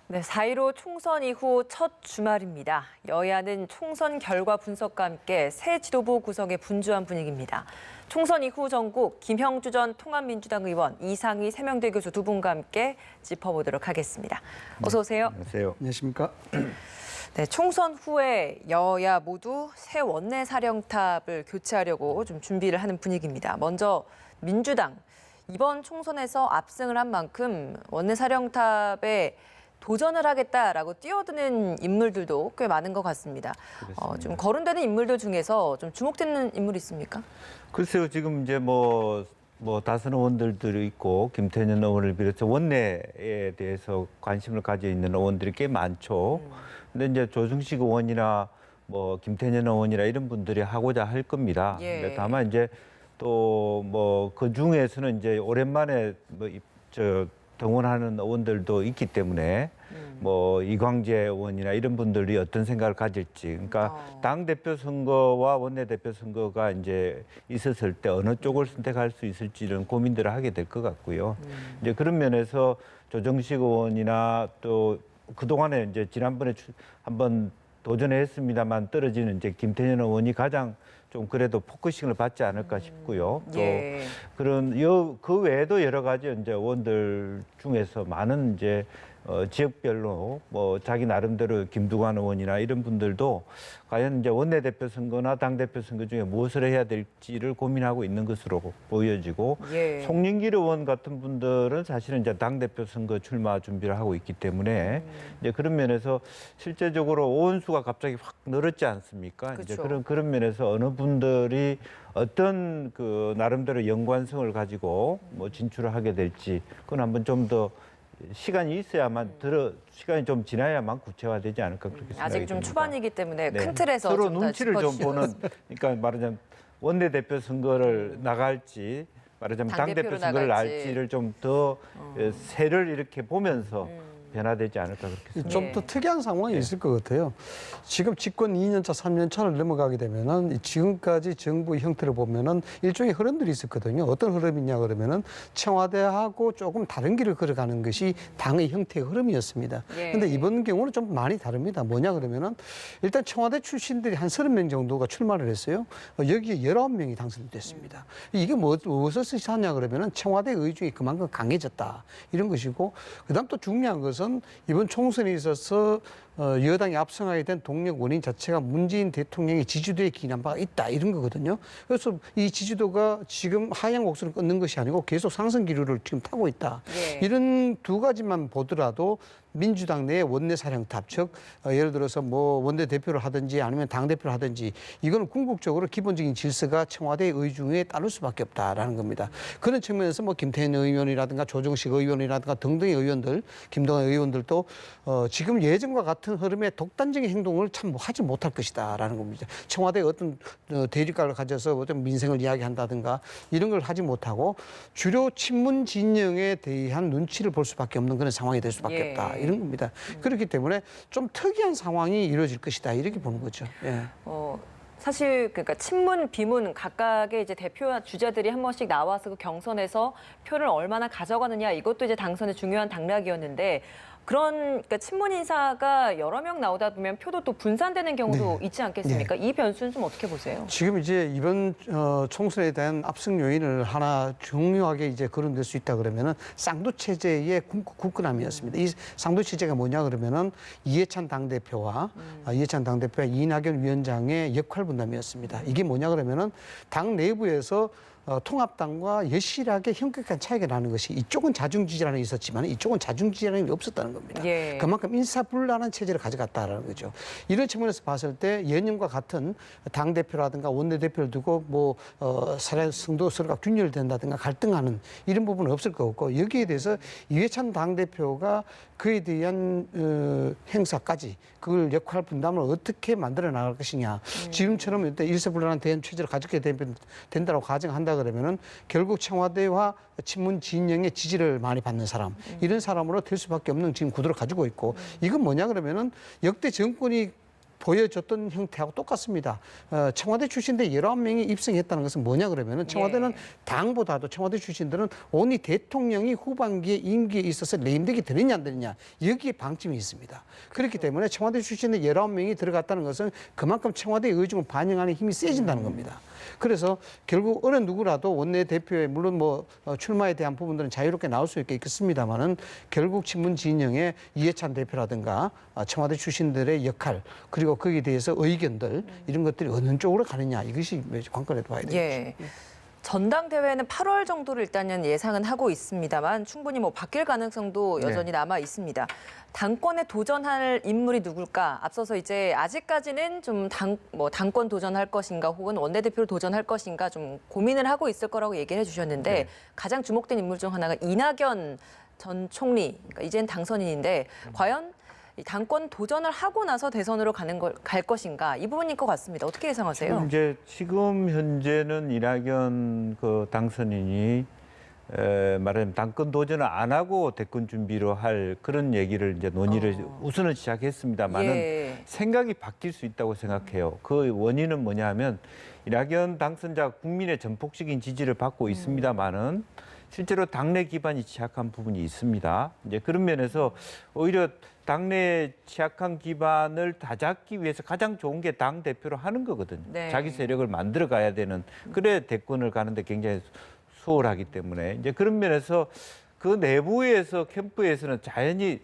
네, 4.15 총선 이후 첫 주말입니다. 여야는 총선 결과 분석과 함께 새 지도부 구성에 분주한 분위기입니다. 총선 이후 전국 김형주 전 통합민주당 의원, 이상희 세명대 교수 두 분과 함께 짚어보도록 하겠습니다. 어서 오세요. 안녕하세요. 안녕하십니까? 네, 총선 후에 여야 모두 새 원내사령탑을 교체하려고 좀 준비를 하는 분위기입니다. 먼저 민주당, 이번 총선에서 압승을 한 만큼 원내사령탑에 도전을 하겠다라고 뛰어드는 인물들도 꽤 많은 것 같습니다. 좀 거론되는 인물들 중에서 좀 주목되는 인물이 있습니까? 글쎄요, 지금 이제 뭐 다선 의원들도 있고 김태년 의원을 비롯해서 원내에 대해서 관심을 가지고 있는 의원들이 꽤 많죠. 근데 이제 조중식 의원이나 뭐 김태년 의원이나 이런 분들이 하고자 할 겁니다. 예. 근데 다만 이제 또 뭐 그 중에서는 이제 오랜만에 등원하는 의원들도 있기 때문에 뭐 이광재 의원이나 이런 분들이 어떤 생각을 가질지, 그러니까 당 대표 선거와 원내 대표 선거가 이제 있었을 때 어느 쪽을 선택할 수 있을지는 고민들을 하게 될 것 같고요. 이제 그런 면에서 조정식 의원이나 또 그동안에 이제 지난번에 한번 도전했습니다만 떨어지는 이제 김태년 의원이 가장 좀 그래도 포커싱을 받지 않을까 싶고요. 또 예. 그 외에도 여러 가지 이제 의원들 중에서 많은 이제 지역별로 뭐 자기 나름대로 김두관 의원이나 이런 분들도 과연 이제 원내대표 선거나 당대표 선거 중에 무엇을 해야 될지를 고민하고 있는 것으로 보여지고, 예. 송영길 의원 같은 분들은 사실은 이제 당대표 선거 출마 준비를 하고 있기 때문에 이제 그런 면에서 실제적으로 의원수가 갑자기 확 늘었지 않습니까? 그쵸. 이제 그런 면에서 어느 분들이 어떤 그 나름대로 연관성을 가지고 뭐 진출을 하게 될지, 그건 한번 좀 더 시간이 있어야만 시간이 좀 지나야만 구체화되지 않을까 그렇게 생각이 아직 좀 듭니다. 초반이기 때문에 네. 큰 틀에서 서로 좀 더 눈치를 좀 짚어주시면. 보는, 그러니까 말하자면 원내대표 선거를 나갈지 말하자면 당대표로 당대표 선거를 나갈지. 날지를 좀 더 세를 이렇게 보면서 변화되지 않을까 그렇게 생각합니다. 좀 더 특이한 상황이 있을 것 같아요. 지금 집권 2년차, 3년차를 넘어가게 되면은 지금까지 정부의 형태를 보면은 일종의 흐름들이 있었거든요. 어떤 흐름이냐 그러면은 청와대하고 조금 다른 길을 걸어가는 것이 당의 형태의 흐름이었습니다. 예. 근데 이번 경우는 좀 많이 다릅니다. 뭐냐 그러면은 일단 청와대 출신들이 한 30명 정도가 출마를 했어요. 여기에 19명이 당선됐습니다. 이게 무엇을 뜻하냐 그러면은 청와대 의중이 그만큼 강해졌다. 이런 것이고, 그다음 또 중요한 것은 이번 총선에 있어서 여당이 압승하게 된 동력 원인 자체가 문재인 대통령의 지지도에 기인한 바가 있다, 이런 거거든요. 그래서 이 지지도가 지금 하향 곡선을 끊는 것이 아니고 계속 상승 기류를 지금 타고 있다. 예. 이런 두 가지만 보더라도 민주당 내의 원내사령탑, 즉 예를 들어서 뭐 원내대표를 하든지 아니면 당대표를 하든지, 이거는 궁극적으로 기본적인 질서가 청와대의 의중에 따를 수밖에 없다라는 겁니다. 그런 측면에서 뭐 김태년 의원이라든가 조정식 의원이라든가 등등의 의원들, 김동완 의원들도 지금 예전과 같은 흐름의 독단적인 행동을 참 하지 못할 것이다라는 겁니다. 청와대의 어떤 대립각을 가져서 어떤 민생을 이야기한다든가 이런 걸 하지 못하고 주로 친문 진영에 대한 눈치를 볼 수밖에 없는 그런 상황이 될 수밖에 예. 없다, 이런 겁니다. 그렇기 때문에 좀 특이한 상황이 이루어질 것이다, 이렇게 보는 거죠. 예. 사실 그러니까 친문, 비문 각각의 이제 대표 주자들이 한 번씩 나와서 그 경선에서 표를 얼마나 가져가느냐, 이것도 이제 당선의 중요한 당락이었는데, 그러니까 친문 인사가 여러 명 나오다 보면 표도 또 분산되는 경우도 있지 않겠습니까? 이 변수는 좀 어떻게 보세요? 지금 이제 이번 총선에 대한 압승 요인을 하나 중요하게 이제 거론될 수 있다 그러면은 쌍두 체제의 굳건함이었습니다. 이 쌍두 체제가 뭐냐 그러면은 이해찬 당대표와 이낙연 위원장의 역할 분담이었습니다. 이게 뭐냐 그러면은 당 내부에서 통합당과 여실하게 현격한 차이가 나는 것이, 이쪽은 자중지지라는 게 있었지만 이쪽은 자중지지라는 게 없었다는 겁니다. 예. 그만큼 인사불란한 체제를 가져갔다라는 거죠. 이런 측면에서 봤을 때 예년과 같은 당대표라든가 원내대표를 두고 뭐 사례성도 서로가 균열된다든가 갈등하는 이런 부분은 없을 것 같고, 여기에 대해서 이해찬 당대표가 그에 대한 행사까지 그걸 역할 분담을 어떻게 만들어 나갈 것이냐. 지금처럼 일단 일사불란한 대응 체제를 가지게 된다고 가정한다 그러면은 결국 청와대와 친문 진영의 지지를 많이 받는 사람, 이런 사람으로 될 수밖에 없는 지금 구도를 가지고 있고, 이건 뭐냐 그러면은 역대 정권이 보여줬던 형태하고 똑같습니다. 청와대 출신들 19명이 입성했다는 것은 뭐냐 그러면은 청와대는 당보다도 청와대 출신들은 오니 대통령이 후반기에 임기에 있어서 레임덕이 되느냐 안 되느냐 여기에 방점이 있습니다. 그렇기 때문에 청와대 출신의 19명이 들어갔다는 것은 그만큼 청와대의 의중을 반영하는 힘이 세진다는 겁니다. 그래서 결국 어느 누구라도 원내대표에 물론 뭐 출마에 대한 부분들은 자유롭게 나올 수 있겠습니다만은 결국 친문 진영의 이해찬 대표라든가 청와대 출신들의 역할 그리고 거기에 대해서 의견들 이런 것들이 어느 쪽으로 가느냐 이것이 관건에 봐야 되겠죠. 예. 전당대회는 8월 정도를 일단은 예상은 하고 있습니다만 충분히 뭐 바뀔 가능성도 여전히 남아 있습니다. 당권에 도전할 인물이 누굴까? 앞서서 이제 아직까지는 좀 당권 도전할 것인가 혹은 원내대표로 도전할 것인가 좀 고민을 하고 있을 거라고 얘기를 해주셨는데 가장 주목된 인물 중 하나가 이낙연 전 총리, 그러니까 이제는 당선인인데 과연 이 당권 도전을 하고 나서 대선으로 갈 것인가 이 부분일 것 같습니다. 어떻게 예상하세요? 지금 현재는 이낙연 그 당선인이 말하자면 당권 도전을 안 하고 대권 준비로 할 그런 얘기를 이제 논의를 우선은 시작했습니다만은 생각이 바뀔 수 있다고 생각해요. 그 원인은 뭐냐면 이낙연 당선자 국민의 전폭적인 지지를 받고 있습니다만은 실제로 당내 기반이 취약한 부분이 있습니다. 이제 그런 면에서 오히려 당내 취약한 기반을 다잡기 위해서 가장 좋은 게 당 대표로 하는 거거든요. 네. 자기 세력을 만들어 가야 되는 그래 대권을 가는데 굉장히 수월하기 때문에 이제 그런 면에서 그 내부에서 캠프에서는 자연히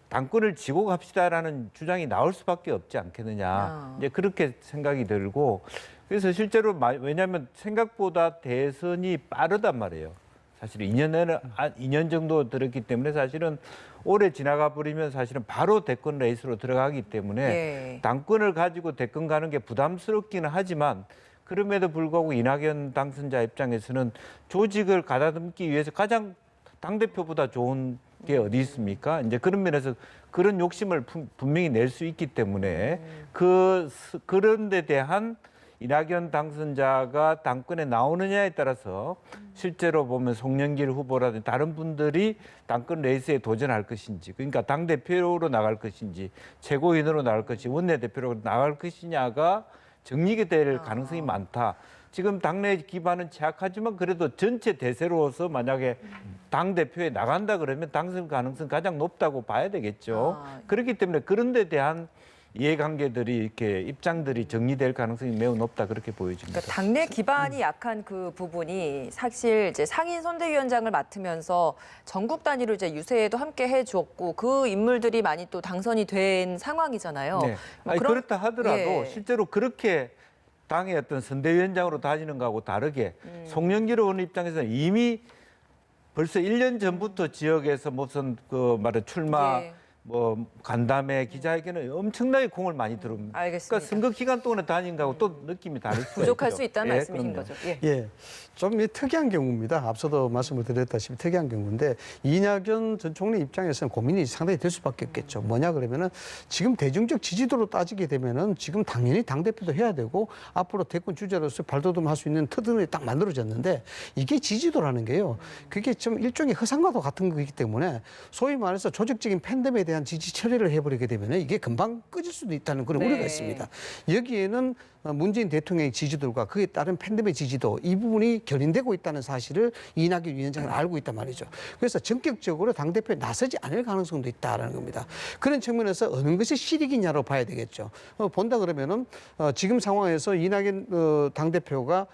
당권을 지고 갑시다라는 주장이 나올 수밖에 없지 않겠느냐. 이제 그렇게 생각이 들고 그래서 실제로 왜냐하면 생각보다 대선이 빠르단 말이에요. 사실 2년 정도 들었기 때문에 사실은 올해 지나가 버리면 사실은 바로 대권 레이스로 들어가기 때문에 당권을 가지고 대권 가는 게 부담스럽기는 하지만 그럼에도 불구하고 이낙연 당선자 입장에서는 조직을 가다듬기 위해서 가장 당대표보다 좋은 게 어디 있습니까? 이제 그런 면에서 그런 욕심을 분명히 낼 수 있기 때문에 그런 데 대한 이낙연 당선자가 당권에 나오느냐에 따라서 실제로 보면 송영길 후보라든지 다른 분들이 당권 레이스에 도전할 것인지 그러니까 당대표로 나갈 것인지 최고위원으로 나갈 것인지 원내대표로 나갈 것이냐가 정리가 될 가능성이 많다. 지금 당내 기반은 취약하지만 그래도 전체 대세로서 만약에 당대표에 나간다 그러면 당선 가능성 가장 높다고 봐야 되겠죠. 그렇기 때문에 그런 데 대한 이해관계들이 이렇게 입장들이 정리될 가능성이 매우 높다 그렇게 보여집니다. 그러니까 당내 기반이 약한 그 부분이 사실 이제 상임 선대위원장을 맡으면서 전국 단위로 이제 유세에도 함께 해줬고 그 인물들이 많이 또 당선이 된 상황이잖아요. 네. 아니, 그렇다 하더라도 실제로 그렇게 당의 어떤 선대위원장으로 다니는 거하고 다르게 송영길 의원 입장에서는 이미 벌써 1년 전부터 지역에서 무슨 그 말해 출마 뭐 간담회 기자회견은 엄청나게 공을 많이 들어옵니다. 알겠습니다. 그러니까 선거 기간 동안에 다닌 거하고 또 느낌이 다를 수 부족할 있죠. 수 있다는 말씀이신 그럼요. 거죠. 좀 특이한 경우입니다. 앞서도 말씀을 드렸다시피 특이한 경우인데 이낙연 전 총리 입장에서는 고민이 상당히 될 수밖에 없겠죠. 뭐냐 그러면은 지금 대중적 지지도로 따지게 되면은 지금 당연히 당대표도 해야 되고 앞으로 대권 주자로서 발돋움할 수 있는 터전이 딱 만들어졌는데 이게 지지도라는 게요. 그게 좀 일종의 허상과도 같은 거기 때문에 소위 말해서 조직적인 팬덤에 대한 지지 처리를 해버리게 되면 이게 금방 꺼질 수도 있다는 그런 우려가 있습니다. 여기에는 문재인 대통령의 지지도가 그에 따른 팬덤의 지지도 이 부분이 결인되고 있다는 사실을 이낙연 위원장은 알고 있단 말이죠. 그래서 전격적으로 당대표에 나서지 않을 가능성도 있다는 겁니다. 그런 측면에서 어느 것이 실익이냐로 봐야 되겠죠. 본다 그러면은 지금 상황에서 이낙연 당대표가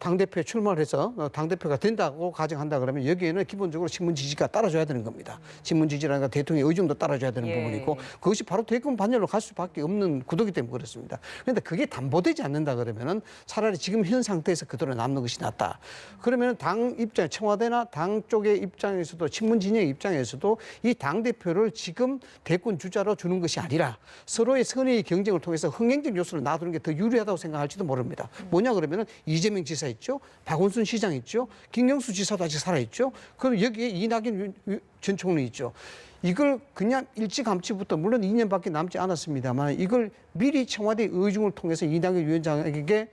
당대표에 출마를 해서 당대표가 된다고 가정한다 그러면 여기에는 기본적으로 신문 지지가 따라줘야 되는 겁니다. 신문 지지라는 건 대통령의 의중도 따라줘야 되는 부분이고 그것이 바로 대권 반열로 갈 수밖에 없는 구도이기 때문에 그렇습니다. 그런데 그게 담보되지 않는다 그러면은 차라리 지금 현 상태에서 그대로 남는 것이 낫다. 그러면 당 입장, 청와대나 당 쪽의 입장에서도 신문 진영의 입장에서도 이 당대표를 지금 대권 주자로 주는 것이 아니라 서로의 선의의 경쟁을 통해서 흥행적 요소를 놔두는 게 더 유리하다고 생각할지도 모릅니다. 뭐냐 그러면은 이재명 지사 있죠. 박원순 시장 있죠. 김경수 지사도 아직 살아있죠. 그럼 여기에 이낙연 전 총리 있죠. 이걸 그냥 일찌감치부터 물론 2년밖에 남지 않았습니다만 이걸 미리 청와대 의중을 통해서 이낙연 위원장에게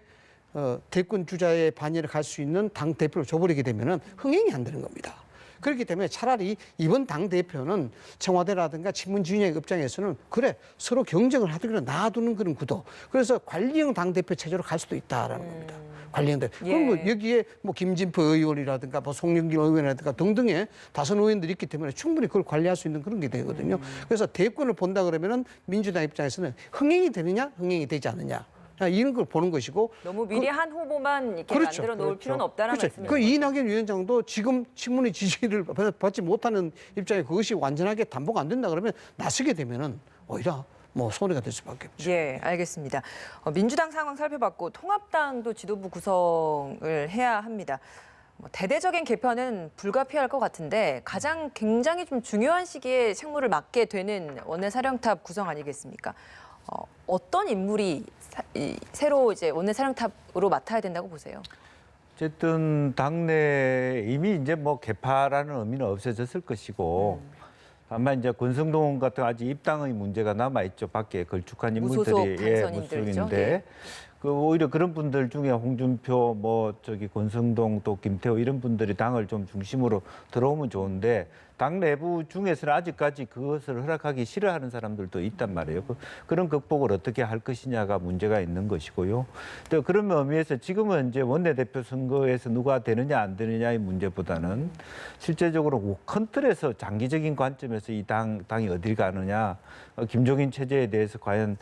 대권 주자의 반열에 갈 수 있는 당 대표를 줘버리게 되면은 흥행이 안 되는 겁니다. 그렇기 때문에 차라리 이번 당 대표는 청와대라든가 친문진영의 입장에서는 그래 서로 경쟁을 하더라도 놔두는 그런 구도. 그래서 관리형 당 대표 체제로 갈 수도 있다라는 겁니다. 관리형 대. 그럼 뭐 여기에 뭐 김진표 의원이라든가 뭐 송영길 의원이라든가 등등의 다선 의원들이 있기 때문에 충분히 그걸 관리할 수 있는 그런 게 되거든요. 그래서 대권을 본다 그러면은 민주당 입장에서는 흥행이 되느냐, 흥행이 되지 않느냐. 이런 걸 보는 것이고 너무 미리 한 후보만 이렇게 그렇죠. 만들어 놓을 필요는 없다는 그렇죠. 말씀이죠. 그 이낙연 위원장도 지금 친문의 지지를 받지 못하는 입장에 그것이 완전하게 담보가 안 된다 그러면 나서게 되면은 오히려 뭐 손해가 될 수밖에 없죠. 예, 알겠습니다. 민주당 상황 살펴봤고 통합당도 지도부 구성을 해야 합니다. 대대적인 개편은 불가피할 것 같은데 가장 굉장히 좀 중요한 시기에 책무를 맡게 되는 원내사령탑 구성 아니겠습니까? 어떤 인물이 새로 이제 원내사령탑으로 맡아야 된다고 보세요? 어쨌든 당내 이미 이제 뭐 개파라는 의미는 없어졌을 것이고 다만 이제 권성동 같은 아직 입당의 문제가 남아 있죠. 밖에 걸쭉한 인물들이 무소속 당선인들이죠. 무소속인데 그 오히려 그런 분들 중에 홍준표 권성동 또 김태호 이런 분들이 당을 좀 중심으로 들어오면 좋은데 당 내부 중에서는 아직까지 그것을 허락하기 싫어하는 사람들도 있단 말이에요. 그런 극복을 어떻게 할 것이냐가 문제가 있는 것이고요. 또 그런 의미에서 지금은 이제 원내대표 선거에서 누가 되느냐 안 되느냐의 문제보다는 실제적으로 큰 틀에서 장기적인 관점에서 이 당이 어딜 가느냐, 김종인 체제에 대해서 과연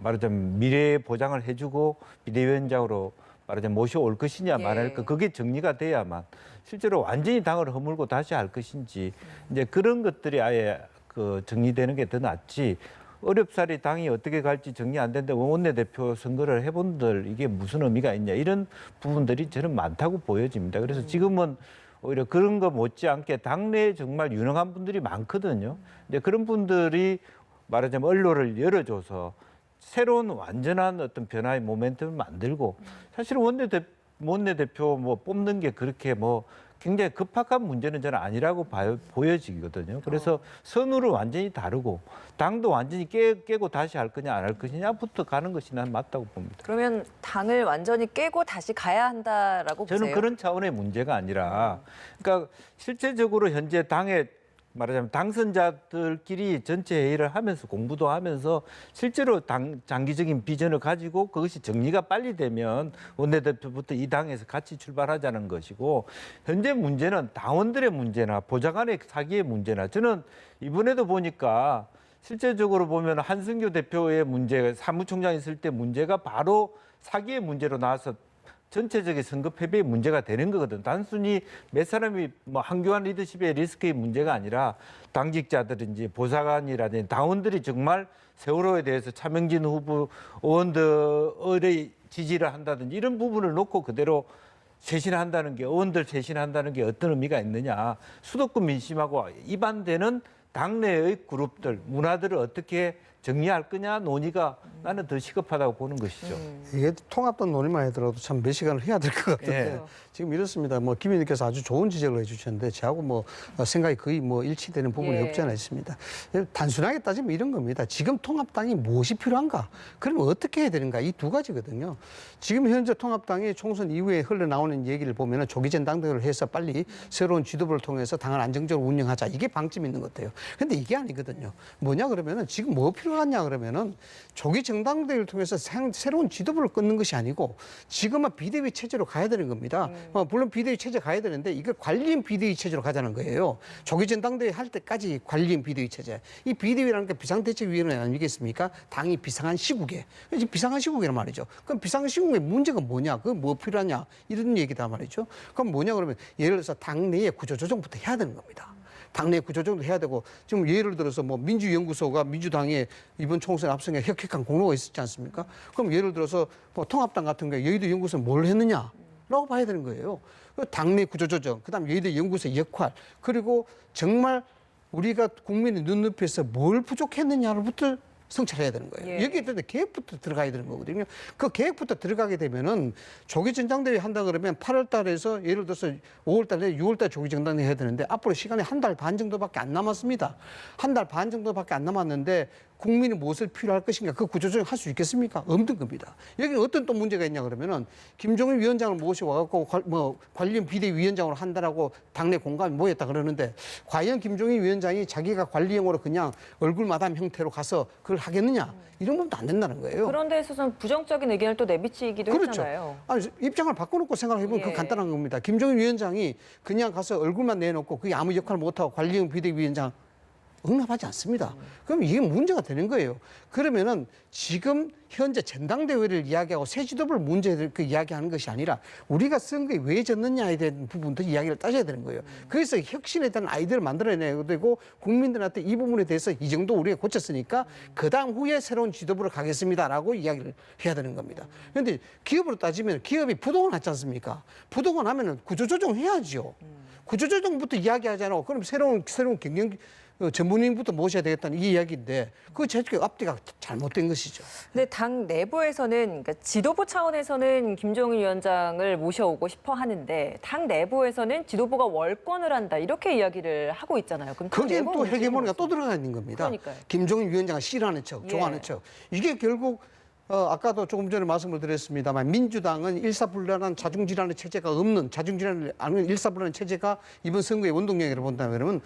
말하자면 미래의 보장을 해주고 비대위원장으로 말하자면 모셔올 것이냐 말할까 그게 정리가 돼야만 실제로 완전히 당을 허물고 다시 할 것인지 이제 그런 것들이 아예 정리되는 게 더 낫지. 어렵사리 당이 어떻게 갈지 정리 안 되는데 원내대표 선거를 해본들 이게 무슨 의미가 있냐 이런 부분들이 저는 많다고 보여집니다. 그래서 지금은 오히려 그런 거 못지않게 당내에 정말 유능한 분들이 많거든요. 이제 그런 분들이 말하자면 언로를 열어줘서 새로운 완전한 어떤 변화의 모멘텀을 만들고 사실 원내대표 뽑는 게 그렇게 굉장히 급박한 문제는 저는 아니라고 보여지거든요. 그래서 선후를 완전히 다르고 당도 완전히 깨고 다시 할 거냐 안 할 것이냐부터 가는 것이 난 맞다고 봅니다. 그러면 당을 완전히 깨고 다시 가야 한다라고 보세요? 저는 그런 차원의 문제가 아니라 그러니까 실제적으로 현재 당의 말하자면 당선자들끼리 전체 회의를 하면서 공부도 하면서 실제로 장기적인 비전을 가지고 그것이 정리가 빨리 되면 원내대표부터 이 당에서 같이 출발하자는 것이고 현재 문제는 당원들의 문제나 보좌관의 사기의 문제나 저는 이번에도 보니까 실제적으로 보면 한승규 대표의 문제, 사무총장 있을 때 문제가 바로 사기의 문제로 나와서 전체적인 선거 패배의 문제가 되는 거거든. 단순히 몇 사람이 한교안 리더십의 리스크의 문제가 아니라 당직자들인지 보좌관이라든지 당원들이 정말 세월호에 대해서 차명진 후보 의원들의 지지를 한다든지 이런 부분을 놓고 그대로 쇄신한다는 게 의원들 쇄신한다는 게 어떤 의미가 있느냐. 수도권 민심하고 이반되는 당내의 그룹들, 문화들을 어떻게 정리할 거냐 논의가 나는 더 시급하다고 보는 것이죠. 이게 통합당 논의만 하더라도 참 몇 시간을 해야 될 것 같은데 지금 이렇습니다. 김 의원님께서 아주 좋은 지적을 해주셨는데 저하고 생각이 거의 일치되는 부분이 없지 않아 있습니다. 단순하게 따지면 이런 겁니다. 지금 통합당이 무엇이 필요한가? 그러면 어떻게 해야 되는가? 이 두 가지거든요. 지금 현재 통합당이 총선 이후에 흘러나오는 얘기를 보면 조기 전당대회를 해서 빨리 새로운 지도부를 통해서 당을 안정적으로 운영하자. 이게 방점이 있는 것 같아요. 근데 이게 아니거든요. 뭐냐 그러면은 지금 뭐 필요하냐 그러면은 조기 정당대회를 통해서 새로운 지도부를 끊는 것이 아니고 지금은 비대위 체제로 가야 되는 겁니다. 물론 비대위 체제 가야 되는데 이걸 관리인 비대위 체제로 가자는 거예요. 조기 전당대회 할 때까지 관리인 비대위 체제. 이 비대위라는 게 비상대책위원회 아니겠습니까? 당이 비상한 시국에. 지금 비상한 시국이란 말이죠. 그럼 비상한 시국에 문제가 뭐냐? 그 뭐 필요하냐? 이런 얘기다 말이죠. 그럼 뭐냐 그러면 예를 들어서 당내의 구조조정부터 해야 되는 겁니다. 당내 구조조정도 해야 되고 지금 예를 들어서 민주연구소가 민주당의 이번 총선에 앞서게 혁혁한 공로가 있었지 않습니까? 그럼 예를 들어서 통합당 같은 경우에 여의도 연구소는 뭘 했느냐라고 봐야 되는 거예요. 당내 구조조정, 그다음 여의도 연구소의 역할, 그리고 정말 우리가 국민의 눈높이에서 뭘 부족했느냐로부터 성찰해야 되는 거예요. 여기에 대해서 계획부터 들어가야 되는 거거든요. 그 계획부터 들어가게 되면은 조기 전당대회 한다 그러면 8월 달에서 예를 들어서 5월 달에 6월 달 조기 전당대회 해야 되는데 앞으로 시간이 한 달 반 정도밖에 안 남았습니다. 한 달 반 정도밖에 안 남았는데 국민이 무엇을 필요할 것인가 그 구조조정 할 수 있겠습니까? 없는 겁니다. 여기는 어떤 또 문제가 있냐 그러면은 김종인 위원장을 모셔와갖고 관련 비대위원장으로 한다라고 당내 공감이 모였다 그러는데 과연 김종인 위원장이 자기가 관리형으로 그냥 얼굴 마담 형태로 가서 그걸 하겠느냐 이런 부분도 안 된다는 거예요. 그런 데 있어서는 부정적인 의견을 또 내비치기도 그렇죠. 했잖아요. 아니, 입장을 바꿔놓고 생각해보면 예. 그 간단한 겁니다. 김종인 위원장이 그냥 가서 얼굴만 내놓고 그게 아무 역할을 못하고 관리형 비대위원장 응답하지 않습니다. 그럼 이게 문제가 되는 거예요. 그러면은 지금 현재 전당대회를 이야기하고 새 지도부를 문제를 이야기하는 것이 아니라 우리가 선거에 왜 졌느냐에 대한 부분도 이야기를 따져야 되는 거예요. 그래서 혁신에 대한 아이디어를 만들어내야 되고 국민들한테 이 부분에 대해서 이 정도 우리가 고쳤으니까 그다음 후에 새로운 지도부를 가겠습니다라고 이야기를 해야 되는 겁니다. 그런데 기업으로 따지면 기업이 부도가 났지 않습니까? 부도가 나면은 구조조정 해야죠. 구조조정부터 이야기하잖아요. 그럼 새로운 경영 전문인부터 모셔야 되겠다는 이 이야기인데 그 제도의 앞뒤가 잘못된 것이죠. 근데 당 내부에서는 그러니까 지도부 차원에서는 김종인 위원장을 모셔오고 싶어 하는데 당 내부에서는 지도부가 월권을 한다 이렇게 이야기를 하고 있잖아요. 그럼 당 거기엔 내부 또 문제는 헤게모니가 또 무엇입니까? 들어가 있는 겁니다. 그러니까요. 김종인 위원장을 싫어하는 척, 예. 좋아하는 척. 이게 결국 아까도 조금 전에 말씀을 드렸습니다만 민주당은 일사불란한 자중질환의 체제가 없는 자중질환을 아는 일사불란한 체제가 이번 선거의 원동력이라고 본다면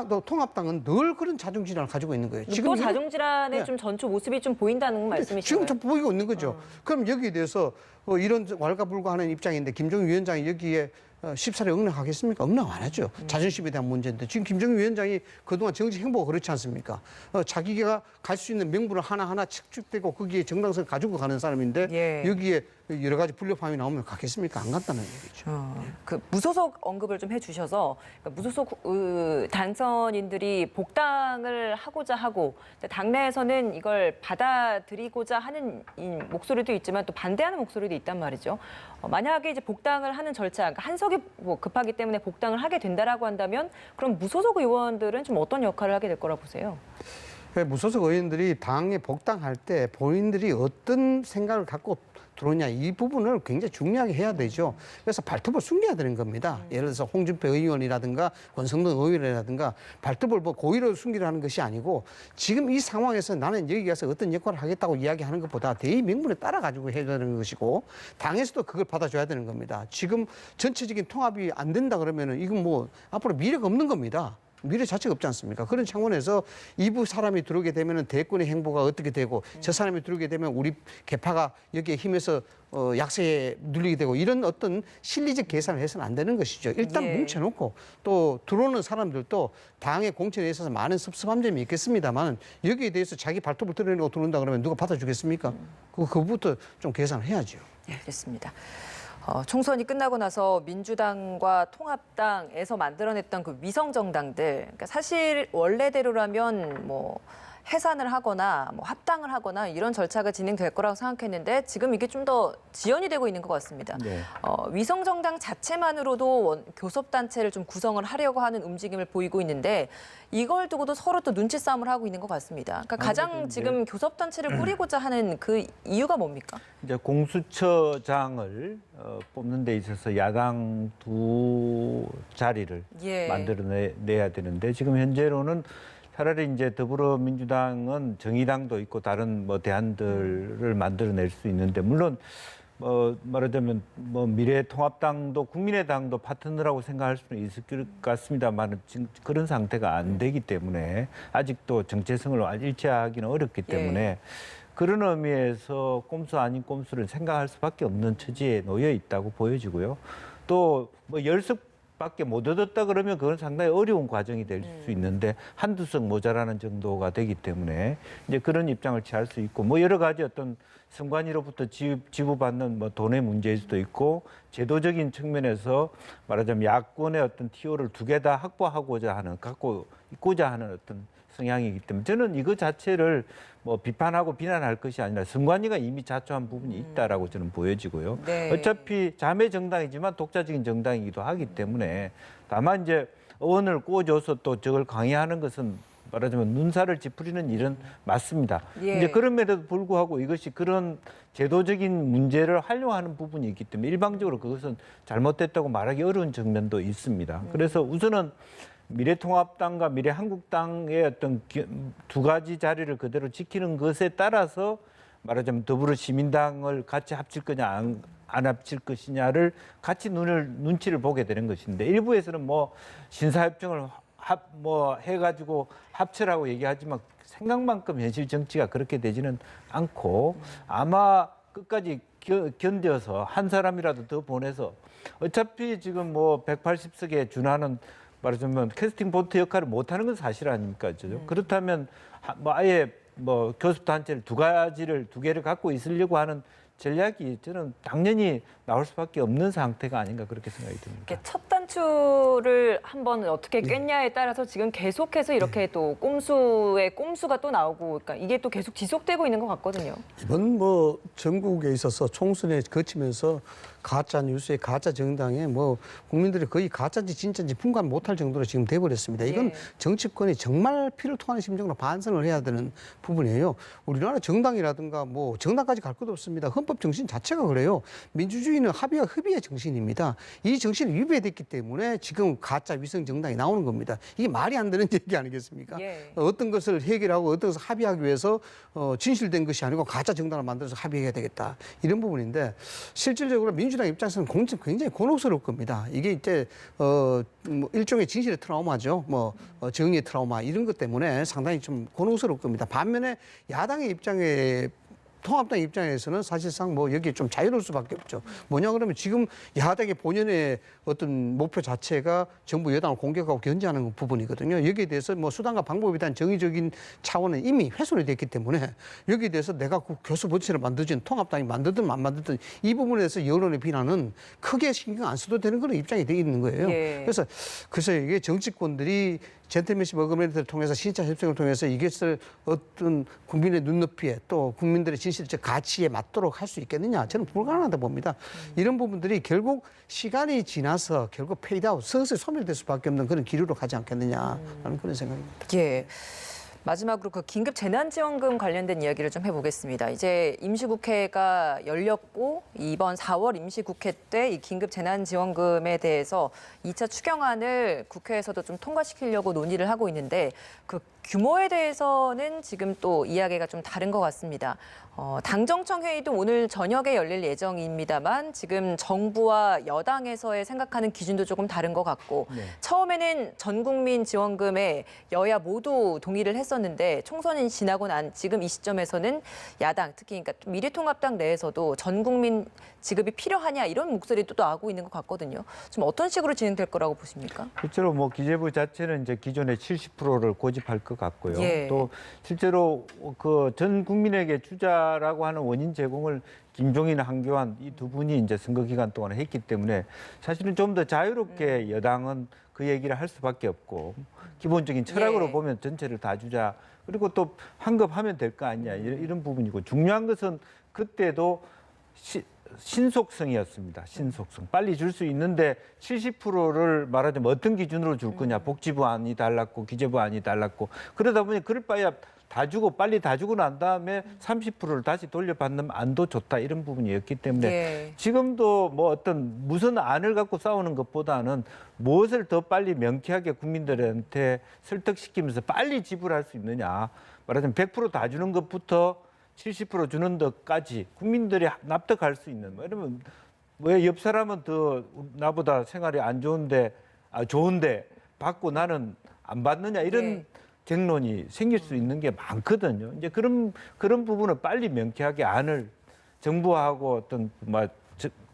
또 통합당은 늘 그런 자중질환을 가지고 있는 거예요. 또 이거- 자중질환의 네. 좀 전초 모습이 좀 보인다는 말씀이신가요? 지금 좀 보이고 있는 거죠. 그럼 여기에 대해서 이런 왈가불가하는 입장인데 김종인 위원장이 여기에 쉽사리 응락하겠습니까? 응락 안 하죠. 자존심에 대한 문제인데 지금 김종인 위원장이 그동안 정치 행보가 그렇지 않습니까? 자기가 갈 수 있는 명분을 하나하나 축적되고 거기에 정당성을 가지고 가는 사람인데 예. 여기에 여러 가지 불협화음이 나오면 가겠습니까? 안 간다는 얘기죠. 그 무소속 언급을 좀 해주셔서 그러니까 무소속 당선인들이 복당을 하고자 하고 당내에서는 이걸 받아들이고자 하는 이 목소리도 있지만 또 반대하는 목소리도 있단 말이죠. 만약에 이제 복당을 하는 절차, 그러니까 한석이 뭐 급하기 때문에 복당을 하게 된다라고 한다면 그럼 무소속 의원들은 좀 어떤 역할을 하게 될 거라 보세요? 무소속 의원들이 당에 복당할 때 본인들이 어떤 생각을 갖고 들어오냐 이 부분을 굉장히 중요하게 해야 되죠. 그래서 발톱을 숨겨야 되는 겁니다. 예를 들어서 홍준표 의원이라든가 권성동 의원이라든가 발톱을 뭐 고의로 숨기려는 것이 아니고 지금 이 상황에서 나는 여기 가서 어떤 역할을 하겠다고 이야기하는 것보다 대의 명분에 따라 가지고 해야 되는 것이고 당에서도 그걸 받아줘야 되는 겁니다. 지금 전체적인 통합이 안 된다 그러면은 이건 뭐 앞으로 미래가 없는 겁니다. 미래 자체가 없지 않습니까? 그런 차원에서 이부 사람이 들어오게 되면 대권의 행보가 어떻게 되고 저 사람이 들어오게 되면 우리 개파가 여기에 힘에서 약세에 눌리게 되고 이런 어떤 실리적 계산을 해서는 안 되는 것이죠. 일단 예. 뭉쳐놓고 또 들어오는 사람들도 당의 공천에 있어서 많은 섭섭한 점이 있겠습니다만 여기에 대해서 자기 발톱을 드러내고 들어온다 그러면 누가 받아주겠습니까? 그거부터 좀 계산을 해야죠. 네, 알겠습니다. 총선이 끝나고 나서 민주당과 통합당에서 만들어냈던 그 위성 정당들, 그러니까 사실 원래대로라면 뭐 해산을 하거나 뭐 합당을 하거나 이런 절차가 진행될 거라고 생각했는데 지금 이게 좀 더 지연이 되고 있는 것 같습니다. 네. 위성 정당 자체만으로도 교섭단체를 좀 구성을 하려고 하는 움직임을 보이고 있는데 이걸 두고도 서로 또 눈치 싸움을 하고 있는 것 같습니다. 그러니까 가장 아무래도 이제 지금 교섭단체를 꾸리고자 하는 그 이유가 뭡니까? 이제 공수처장을 뽑는 데 있어서 야당 두 자리를 예. 만들어내야 되는데 지금 현재로는 차라리 이제 더불어민주당은 정의당도 있고 다른 뭐 대안들을 만들어낼 수 있는데 물론 말하자면 미래통합당도 국민의당도 파트너라고 생각할 수는 있을 것 같습니다만 지금 그런 상태가 안 되기 때문에 아직도 정체성을 일치하기는 어렵기 때문에 그런 의미에서 꼼수 아닌 꼼수를 생각할 수밖에 없는 처지에 놓여 있다고 보여지고요. 또 뭐 열석밖에 못 얻었다 그러면 그건 상당히 어려운 과정이 될 수 있는데 한두 석 모자라는 정도가 되기 때문에 이제 그런 입장을 취할 수 있고 뭐 여러 가지 어떤 선관위로부터 지부받는 뭐 돈의 문제일 수도 있고 제도적인 측면에서 말하자면 야권의 어떤 티오를 두 개 다 확보하고자 하는 갖고 있고자 하는 어떤 성향이기 때문에 저는 이거 자체를 뭐 비판하고 비난할 것이 아니라 선관위가 이미 자초한 부분이 있다라고 저는 보여지고요. 네. 어차피 자매 정당이지만 독자적인 정당이기도 하기 때문에 다만 이제 의원을 꽂아서 또 저걸 강의하는 것은 말하자면 눈살을 찌푸리는 일은 맞습니다. 예. 이제 그럼에도 불구하고 이것이 그런 제도적인 문제를 활용하는 부분이 있기 때문에 일방적으로 그것은 잘못됐다고 말하기 어려운 측면도 있습니다. 그래서 우선은 미래통합당과 미래한국당의 어떤 두 가지 자리를 그대로 지키는 것에 따라서 말하자면 더불어시민당을 같이 합칠 거냐 안 합칠 것이냐를 같이 눈치를 보게 되는 것인데 일부에서는 뭐 신사협정을 해가지고 합치라고 얘기하지만 생각만큼 현실 정치가 그렇게 되지는 않고 아마 끝까지 견뎌서 한 사람이라도 더 보내서 어차피 지금 뭐 180석에 준하는 말하자면 캐스팅 보트 역할을 못하는 건 사실 아닙니까? 그렇다면 뭐 아예 뭐 교섭단체를 두 개를 갖고 있으려고 하는 전략이 저는 당연히 나올 수밖에 없는 상태가 아닌가 그렇게 생각이 듭니다. 첫 단추를 한번 어떻게 꿰냐에 따라서 지금 계속해서 이렇게 또 꼼수의 꼼수가 또 나오고 그러니까 이게 또 계속 지속되고 있는 것 같거든요. 이번 뭐 전국에 있어서 총선에 거치면서 가짜 뉴스에 가짜 정당에 뭐 국민들이 거의 가짜인지 진짜인지 분간 못할 정도로 지금 돼버렸습니다. 이건 예. 정치권이 정말 피를 토하는 심정으로 반성을 해야 되는 부분이에요. 우리나라 정당이라든가 뭐 정당까지 갈 것도 없습니다. 헌법 정신 자체가 그래요. 민주주의는 합의와 협의의 정신입니다. 이 정신이 위배됐기 때문에 지금 가짜 위성 정당이 나오는 겁니다. 이게 말이 안 되는 얘기 아니겠습니까? 예. 어떤 것을 해결하고 어떤 것을 합의하기 위해서 진실된 것이 아니고 가짜 정당을 만들어서 합의해야 되겠다. 이런 부분인데 실질적으로 민주당 입장에서는 굉장히 곤혹스러울 겁니다. 이게 이제 뭐 일종의 진실의 트라우마죠. 뭐 정의의 트라우마 이런 것 때문에 상당히 좀 곤혹스러울 겁니다. 반면에 야당의 입장에 통합당 입장에서는 사실상 뭐 여기에 좀 자유로울 수밖에 없죠. 뭐냐 그러면 지금 야당의 본연의 어떤 목표 자체가 정부 여당을 공격하고 견제하는 부분이거든요. 여기에 대해서 뭐 수단과 방법에 대한 정의적인 차원은 이미 훼손이 됐기 때문에 여기에 대해서 내가 그 교섭원칙을 만들든 통합당이 만들든 안 만들든 이 부분에서 여론의 비난은 크게 신경 안 써도 되는 그런 입장이 돼 있는 거예요. 예. 그래서 이게 정치권들이 젠틀맨십 어그리먼트를 통해서 신차 협정을 통해서 이것을 어떤 국민의 눈높이에 또 국민들의 진실적 가치에 맞도록 할 수 있겠느냐 저는 불가능하다 봅니다. 이런 부분들이 결국 시간이 지나서 결국 페이드아웃 서서히 소멸될 수밖에 없는 그런 기류로 가지 않겠느냐라는 그런 생각입니다. 예. 마지막으로 그 긴급 재난지원금 관련된 이야기를 좀 해보겠습니다. 이제 임시국회가 열렸고 이번 4월 임시국회 때 이 긴급 재난지원금에 대해서 2차 추경안을 국회에서도 좀 통과시키려고 논의를 하고 있는데 그 규모에 대해서는 지금 또 이야기가 좀 다른 것 같습니다. 당정청 회의도 오늘 저녁에 열릴 예정입니다만 지금 정부와 여당에서의 생각하는 기준도 조금 다른 것 같고 처음에는 전국민 지원금에 여야 모두 동의를 했었는데 총선이 지나고 난 지금 이 시점에서는 야당 특히 그러니까 미래통합당 내에서도 전국민 지급이 필요하냐 이런 목소리도 또 나오고 있는 것 같거든요. 좀 어떤 식으로 진행될 거라고 보십니까? 실제로 뭐 기재부 자체는 이제 기존의 70%를 고집할 것 같고요. 예. 또 실제로 그 전 국민에게 주자라고 하는 원인 제공을 김종인, 한교안 이 두 분이 이제 선거 기간 동안에 했기 때문에 사실은 좀 더 자유롭게 여당은 그 얘기를 할 수밖에 없고 기본적인 철학으로 예. 보면 전체를 다 주자. 그리고 또 환급하면 될 거 아니냐 이런 부분이고 중요한 것은 그때도 신속성이었습니다. 신속성. 빨리 줄 수 있는데 70%를 말하자면 어떤 기준으로 줄 거냐. 복지부 안이 달랐고 기재부 안이 달랐고 그러다 보니 그럴 바에야 다 주고 빨리 다 주고 난 다음에 30%를 다시 돌려받는 안도 좋다 이런 부분이었기 때문에 예. 지금도 뭐 어떤 무슨 안을 갖고 싸우는 것보다는 무엇을 더 빨리 명쾌하게 국민들한테 설득시키면서 빨리 지불할 수 있느냐. 말하자면 100% 다 주는 것부터 70% 주는 데까지 국민들이 납득할 수 있는 뭐 이러면 왜 옆 사람은 더 나보다 생활이 안 좋은데 좋은데 받고 나는 안 받느냐 이런 네. 쟁론이 생길 수 있는 게 많거든요. 이제 그런 부분을 빨리 명쾌하게 안을 정부하고 어떤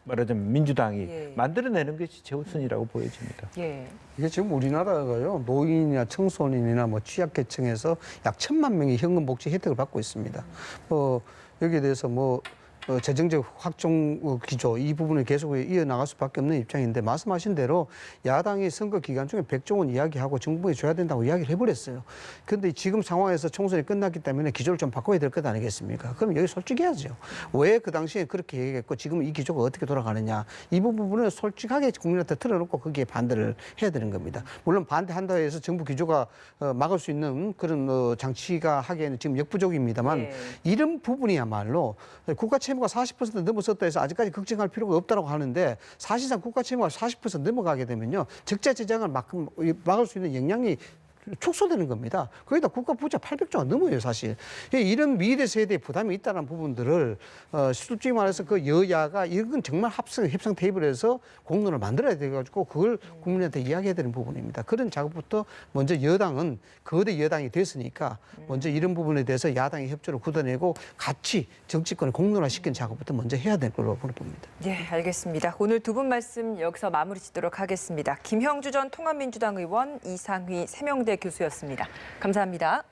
말하자면 민주당이 예. 만들어내는 것이 최우선이라고 보여집니다. 예. 이게 지금 우리나라가요 노인이나 청소년이나 뭐 취약계층에서 약 1,000만 명이 현금 복지 혜택을 받고 있습니다. 여기에 대해서 재정적 확정 기조 이 부분을 계속 이어나갈 수밖에 없는 입장인데 말씀하신 대로 야당이 선거 기간 중에 100조 원 이야기하고 정부에 줘야 된다고 이야기를 해버렸어요. 그런데 지금 상황에서 총선이 끝났기 때문에 기조를 좀 바꿔야 될 것 아니겠습니까? 그럼 여기 솔직해야죠. 왜 그 당시에 그렇게 얘기했고 지금 이 기조가 어떻게 돌아가느냐 이 부분을 솔직하게 국민한테 틀어놓고 거기에 반대를 해야 되는 겁니다. 물론 반대한다 해서 정부 기조가 막을 수 있는 그런 장치가 하기에는 지금 역부족입니다만 예. 이런 부분이야말로 국가 채무가 40% 넘어섰다 해서 아직까지 걱정할 필요가 없다고 하는데 사실상 국가 채무가 40% 넘어가게 되면요. 적자 재정을 막을 수 있는 역량이 축소되는 겁니다. 거기다 국가 부채 800조가 넘어요, 사실. 이런 미래 세대의 부담이 있다는 부분들을 솔직히 말해서 그 여야가 이건 정말 협상 테이블에서 공론을 만들어야 돼가지고 그걸 국민한테 이야기해야 되는 부분입니다. 그런 작업부터 먼저 여당은 거대 여당이 됐으니까 먼저 이런 부분에 대해서 야당의 협조를 굳어내고 같이 정치권을 공론화시키는 작업부터 먼저 해야 될 거라고 봅니다. 네, 알겠습니다. 오늘 두 분 말씀 여기서 마무리 짓도록 하겠습니다. 김형주 전 통합민주당 의원, 이상휘 세명대 교수였습니다. 감사합니다.